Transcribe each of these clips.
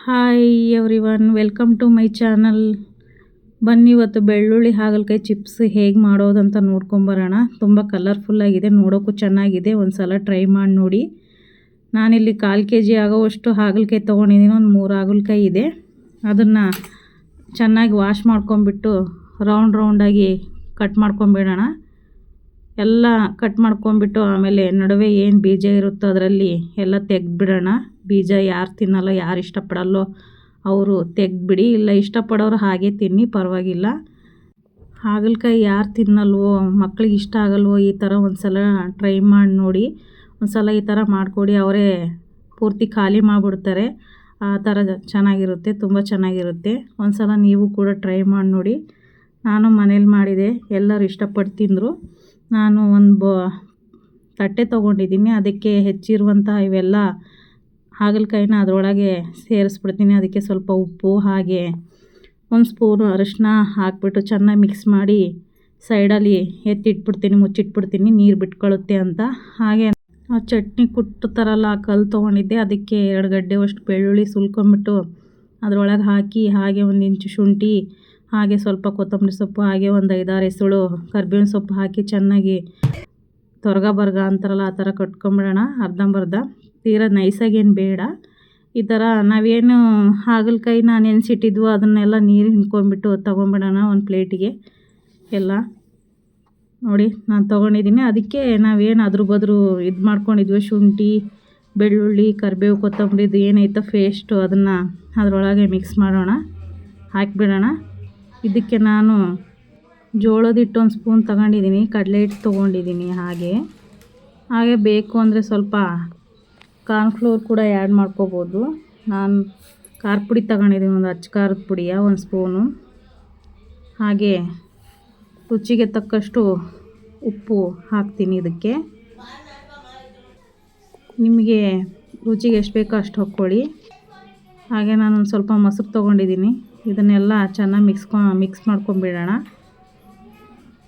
Hi everyone, welcome to my channel. ಬನ್ನಿ ಇವತ್ತು ಬೆಳ್ಳುಳ್ಳಿ ಹಾಗಲಕಾಯಿ ಚಿಪ್ಸ್ ಹೇಗೆ ಮಾಡೋದಂತ ನೋಡ್ಕೊಂಬರೋಣ. ತುಂಬ ಕಲರ್ಫುಲ್ಲಾಗಿದೆ, ನೋಡೋಕ್ಕೂ ಚೆನ್ನಾಗಿದೆ. ಒಂದು ಸಲ ಟ್ರೈ ಮಾಡಿ ನೋಡಿ. ನಾನಿಲ್ಲಿ 1/4 kg ಆಗೋವಷ್ಟು ಹಾಗಲಕಾಯಿ ತೊಗೊಂಡಿದ್ದೀನಿ. ಒಂದು 3 ಹಾಗಲಕಾಯಿ ಇದೆ. ಅದನ್ನು ಚೆನ್ನಾಗಿ ವಾಶ್ ಮಾಡ್ಕೊಂಬಿಟ್ಟು ರೌಂಡಾಗಿ ಕಟ್ ಮಾಡ್ಕೊಂಬಿಡೋಣ. ಎಲ್ಲ ಕಟ್ ಮಾಡ್ಕೊಂಬಿಟ್ಟು ಆಮೇಲೆ ನಡುವೆ ಏನು ಬೀಜ ಇರುತ್ತೋ ಅದರಲ್ಲಿ ಎಲ್ಲ ತೆಗೆದ್ಬಿಡೋಣ. ಬೀಜ ಯಾರು ತಿನ್ನಲ್ಲೋ, ಯಾರು ಇಷ್ಟಪಡಲ್ಲೋ ಅವರು ತೆಗೆದ್ಬಿಡಿ. ಇಲ್ಲ ಇಷ್ಟಪಡೋರು ಹಾಗೆ ತಿನ್ನಿ, ಪರವಾಗಿಲ್ಲ. ಹಾಗಲಕಾಯಿ ಯಾರು ತಿನ್ನಲ್ವೋ, ಮಕ್ಳಿಗೆ ಇಷ್ಟ ಆಗಲ್ವೋ, ಈ ಥರ ಒಂದು ಸಲ ಟ್ರೈ ಮಾಡಿ ನೋಡಿ. ಒಂದು ಸಲ ಈ ಥರ ಮಾಡಿಕೊಡಿ, ಅವರೇ ಪೂರ್ತಿ ಖಾಲಿ ಮಾಡಿಬಿಡ್ತಾರೆ. ಆ ಥರ ಚೆನ್ನಾಗಿರುತ್ತೆ, ತುಂಬ ಚೆನ್ನಾಗಿರುತ್ತೆ. ಒಂದು ಸಲ ನೀವು ಕೂಡ ಟ್ರೈ ಮಾಡಿ ನೋಡಿ. ನಾನು ಮನೇಲಿ ಮಾಡಿದೆ, ಎಲ್ಲರೂ ಇಷ್ಟಪಟ್ಟು ತಿಂದರು. ನಾನು ಒಂದು ತಟ್ಟೆ ತೊಗೊಂಡಿದ್ದೀನಿ, ಅದಕ್ಕೆ ಹೆಚ್ಚಿರುವಂಥ ಇವೆಲ್ಲ ಹಾಗಲಕಾಯಿನ ಅದರೊಳಗೆ ಸೇರಿಸ್ಬಿಡ್ತೀನಿ. ಅದಕ್ಕೆ ಸ್ವಲ್ಪ ಉಪ್ಪು ಹಾಗೆ 1 ಸ್ಪೂನು ಅರಿಶಿನ ಹಾಕ್ಬಿಟ್ಟು ಚೆನ್ನಾಗಿ ಮಿಕ್ಸ್ ಮಾಡಿ ಸೈಡಲ್ಲಿ ಎತ್ತಿಟ್ಬಿಡ್ತೀನಿ, ಮುಚ್ಚಿಟ್ಬಿಡ್ತೀನಿ, ನೀರು ಬಿಟ್ಕೊಳ್ಳುತ್ತೆ ಅಂತ. ಹಾಗೆ ಆ ಚಟ್ನಿ ಕುಟ್ಟು ಥರಲ್ಲ ಕಲ್ಲು ತೊಗೊಂಡಿದ್ದೆ, ಅದಕ್ಕೆ 2 ಗಡ್ಡೆವಷ್ಟು ಬೆಳ್ಳುಳ್ಳಿ ಸುಲ್ಕೊಂಬಿಟ್ಟು ಅದರೊಳಗೆ ಹಾಕಿ, ಹಾಗೆ 1 ಇಂಚು ಶುಂಠಿ, ಹಾಗೆ ಸ್ವಲ್ಪ ಕೊತ್ತಂಬರಿ ಸೊಪ್ಪು, ಹಾಗೆ ಒಂದು 5-6 ಎಸಳು ಕರಿಬೇವಿನ ಸೊಪ್ಪು ಹಾಕಿ ಚೆನ್ನಾಗಿ ತೊರ್ಗ ಅಂತಾರಲ್ಲ ಆ ಥರ ಕಟ್ಕೊಂಬಿಡೋಣ. ಅರ್ಧಂಬರ್ಧ, ತೀರಾ ನೈಸಾಗೇನು ಬೇಡ. ಈ ಥರ ನಾವೇನು ಹಾಗಲಕಾಯಿನ ನೆನೆಸಿಟ್ಟಿದ್ವೋ ಅದನ್ನೆಲ್ಲ ನೀರು ಹಿಂಡ್ಕೊಂಬಿಟ್ಟು ತೊಗೊಂಬಿಡೋಣ ಒಂದು ಪ್ಲೇಟಿಗೆ. ಎಲ್ಲ ನೋಡಿ ನಾನು ತೊಗೊಂಡಿದ್ದೀನಿ. ಅದಕ್ಕೆ ನಾವೇನು ಅದ್ರ ಬದ್ರು ಇದು ಮಾಡ್ಕೊಂಡಿದ್ವೋ ಶುಂಠಿ, ಬೆಳ್ಳುಳ್ಳಿ, ಕರಿಬೇವು, ಕೊತ್ತಂಬರಿದು ಏನೈತೋ ಪೇಸ್ಟು ಅದನ್ನು ಅದರೊಳಗೆ ಮಿಕ್ಸ್ ಮಾಡೋಣ, ಹಾಕಿಬಿಡೋಣ. ಇದಕ್ಕೆ ನಾನು ಜೋಳದ ಹಿಟ್ಟು 1 ಸ್ಪೂನ್ ತಗೊಂಡಿದ್ದೀನಿ, ಕಡಲೆ ಹಿಟ್ಟು ತೊಗೊಂಡಿದ್ದೀನಿ. ಹಾಗೆ ಬೇಕು ಅಂದರೆ ಸ್ವಲ್ಪ ಕಾರ್ನ್ಫ್ಲೋರ್ ಕೂಡ ಆ್ಯಡ್ ಮಾಡ್ಕೋಬೋದು. ನಾನು ಖಾರ ಪುಡಿ ತಗೊಂಡಿದ್ದೀನಿ, ಒಂದು ಅಚ್ಚ ಖಾರದ ಪುಡಿಯ 1 ಸ್ಪೂನು. ಹಾಗೆ ರುಚಿಗೆ ತಕ್ಕಷ್ಟು ಉಪ್ಪು ಹಾಕ್ತೀನಿ. ಇದಕ್ಕೆ ನಿಮಗೆ ರುಚಿಗೆ ಎಷ್ಟು ಬೇಕೋ ಅಷ್ಟು ಹಾಕ್ಕೊಳ್ಳಿ. ಹಾಗೆ ನಾನೊಂದು ಸ್ವಲ್ಪ ಮೊಸರು ತೊಗೊಂಡಿದ್ದೀನಿ. ಇದನ್ನೆಲ್ಲ ಚೆನ್ನಾಗಿ ಮಿಕ್ಸ್ ಮಾಡ್ಕೊಂಬಿಡೋಣ.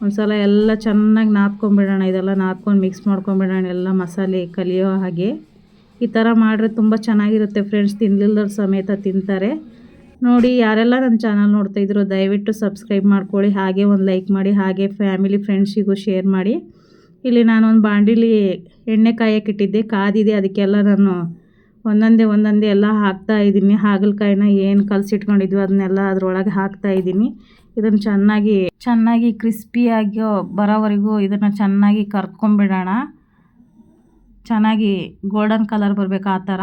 ಒಂದು ಸಲ ಎಲ್ಲ ಚೆನ್ನಾಗಿ ನಾದ್ಕೊಂಬಿಡೋಣ. ಇದೆಲ್ಲ ನಾದ್ಕೊಂಡು ಮಿಕ್ಸ್ ಮಾಡ್ಕೊಂಬಿಡೋಣ, ಎಲ್ಲ ಮಸಾಲೆ ಕಲಿಯೋ ಹಾಗೆ. ಈ ಥರ ಮಾಡಿದ್ರೆ ತುಂಬ ಚೆನ್ನಾಗಿರುತ್ತೆ ಫ್ರೆಂಡ್ಸ್, ತಿನ್ನಲಿಲ್ಲದವ್ರು ಸಮೇತ ತಿಂತಾರೆ. ನೋಡಿ, ಯಾರೆಲ್ಲ ನನ್ನ ಚಾನಲ್ ನೋಡ್ತಾ ಇದ್ರು ದಯವಿಟ್ಟು ಸಬ್ಸ್ಕ್ರೈಬ್ ಮಾಡ್ಕೊಳ್ಳಿ, ಹಾಗೆ ಒಂದು ಲೈಕ್ ಮಾಡಿ, ಹಾಗೆ ಫ್ಯಾಮಿಲಿ ಫ್ರೆಂಡ್ಸಿಗೂ ಶೇರ್ ಮಾಡಿ. ಇಲ್ಲಿ ನಾನೊಂದು ಬಾಂಡಿಲಿ ಎಣ್ಣೆ ಕಾಯಕ್ಕಿಟ್ಟಿದ್ದೆ, ಕಾದಿದೆ. ಅದಕ್ಕೆಲ್ಲ ನಾನು ಒಂದೊಂದೇ ಎಲ್ಲ ಹಾಕ್ತಾಯಿದ್ದೀನಿ. ಹಾಗಲಕಾಯಿನ ಏನು ಕಲಸಿಟ್ಕೊಂಡಿದ್ವಿ ಅದನ್ನೆಲ್ಲ ಅದರೊಳಗೆ ಹಾಕ್ತಾಯಿದ್ದೀನಿ. ಇದನ್ನು ಚೆನ್ನಾಗಿ ಕ್ರಿಸ್ಪಿಯಾಗಿ ಬರೋವರೆಗೂ ಇದನ್ನು ಚೆನ್ನಾಗಿ ಕರ್ಕೊಂಬಿಡೋಣ. ಚೆನ್ನಾಗಿ ಗೋಲ್ಡನ್ ಕಲರ್ ಬರಬೇಕು ಆ ಥರ.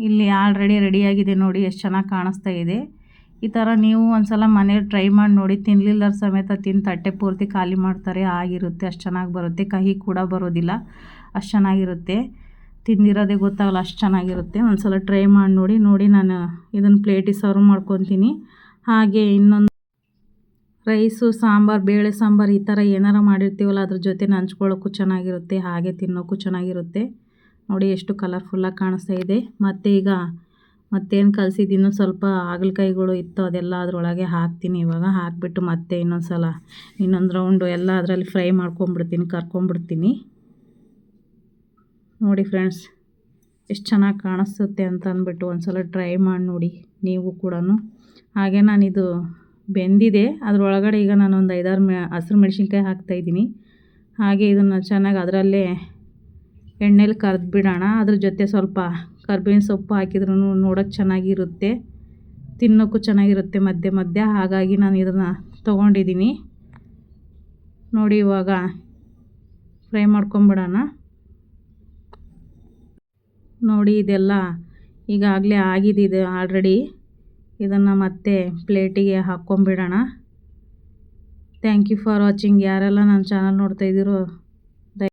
ಇಲ್ಲಿ ಆಲ್ರೆಡಿ ರೆಡಿಯಾಗಿದೆ ನೋಡಿ, ಎಷ್ಟು ಚೆನ್ನಾಗಿ ಕಾಣಿಸ್ತಾ ಇದೆ. ಈ ಥರ ನೀವು ಒಂದು ಸಲ ಮನೇಲಿ ಟ್ರೈ ಮಾಡಿ ನೋಡಿ. ತಿನ್ನಲಿಲ್ಲರ ಸಮೇತ ತಿಂದು ತಟ್ಟೆ ಪೂರ್ತಿ ಖಾಲಿ ಮಾಡ್ತಾರೆ, ಆಗಿರುತ್ತೆ. ಅಷ್ಟು ಚೆನ್ನಾಗಿ ಬರುತ್ತೆ, ಕಹಿ ಕೂಡ ಬರೋದಿಲ್ಲ, ಅಷ್ಟು ಚೆನ್ನಾಗಿರುತ್ತೆ. ತಿಂದಿರೋದೇ ಗೊತ್ತಾಗಲ್ಲ, ಅಷ್ಟು ಚೆನ್ನಾಗಿರುತ್ತೆ. ಒಂದು ಸಲ ಟ್ರೈ ಮಾಡಿ ನೋಡಿ. ನಾನು ಇದನ್ನು ಪ್ಲೇಟಿಗೆ ಸರ್ವ್ ಮಾಡ್ಕೊತೀನಿ. ಹಾಗೆ ಇನ್ನೊಂದು ರೈಸು, ಸಾಂಬಾರು, ಬೇಳೆ ಸಾಂಬಾರು ಈ ಥರ ಏನಾರು ಮಾಡಿರ್ತೀವಲ್ಲ ಅದ್ರ ಜೊತೆ ಹಂಚ್ಕೊಳ್ಳೋಕ್ಕೂ ಚೆನ್ನಾಗಿರುತ್ತೆ, ಹಾಗೆ ತಿನ್ನೋಕ್ಕೂ ಚೆನ್ನಾಗಿರುತ್ತೆ. ನೋಡಿ ಎಷ್ಟು ಕಲರ್ಫುಲ್ಲಾಗಿ ಕಾಣಿಸ್ತಾ ಇದೆ. ಮತ್ತು ಈಗ ಮತ್ತೇನು ಕಲಸಿದ್ದೀನೋ ಸ್ವಲ್ಪ ಹಾಗಲಕಾಯಿಗಳು ಇತ್ತು, ಅದೆಲ್ಲ ಅದರೊಳಗೆ ಹಾಕ್ತೀನಿ. ಇವಾಗ ಹಾಕಿಬಿಟ್ಟು ಮತ್ತೆ ಇನ್ನೊಂದು ರೌಂಡು ಎಲ್ಲ ಅದರಲ್ಲಿ ಫ್ರೈ ಕರ್ಕೊಂಬಿಡ್ತೀನಿ. ನೋಡಿ ಫ್ರೆಂಡ್ಸ್, ಎಷ್ಟು ಚೆನ್ನಾಗಿ ಕಾಣಿಸುತ್ತೆ ಅಂತ ಅಂದ್ಬಿಟ್ಟು ಒಂದು ಸಲ ಟ್ರೈ ಮಾಡಿ ನೋಡಿ ನೀವು ಕೂಡ. ಹಾಗೆ ನಾನಿದು ಬೆಂದಿದೆ, ಅದರೊಳಗಡೆ ಈಗ ನಾನೊಂದು 5-6 ಹಸಿರು ಮೆಣಸಿನ್ಕಾಯಿ ಹಾಕ್ತಾಯಿದ್ದೀನಿ. ಹಾಗೆ ಇದನ್ನು ಚೆನ್ನಾಗಿ ಅದರಲ್ಲೇ ಎಣ್ಣೆಲಿ ಕರೆದ್ಬಿಡೋಣ. ಅದ್ರ ಜೊತೆ ಸ್ವಲ್ಪ ಕರಿಬೇವಿನ ಸೊಪ್ಪು ಹಾಕಿದ್ರೂ ನೋಡೋಕ್ಕೆ ಚೆನ್ನಾಗಿರುತ್ತೆ, ತಿನ್ನೋಕ್ಕೂ ಚೆನ್ನಾಗಿರುತ್ತೆ ಮಧ್ಯೆ. ಹಾಗಾಗಿ ನಾನು ಇದನ್ನು ತೊಗೊಂಡಿದ್ದೀನಿ. ನೋಡಿ, ಇವಾಗ ಫ್ರೈ ಮಾಡ್ಕೊಂಬಿಡೋಣ. ನೋಡಿ, ಇದೆಲ್ಲ ಈಗಾಗಲೇ ಆಗಿದೆ ಆಲ್ರೆಡಿ. ಇದನ್ನು ಮತ್ತೆ ಪ್ಲೇಟಿಗೆ ಹಾಕ್ಕೊಂಬಿಡೋಣ. Thank you for watching. ಯಾರೆಲ್ಲ ನನ್ನ ಚಾನಲ್ ನೋಡ್ತಾ ಇದ್ದೀರೋ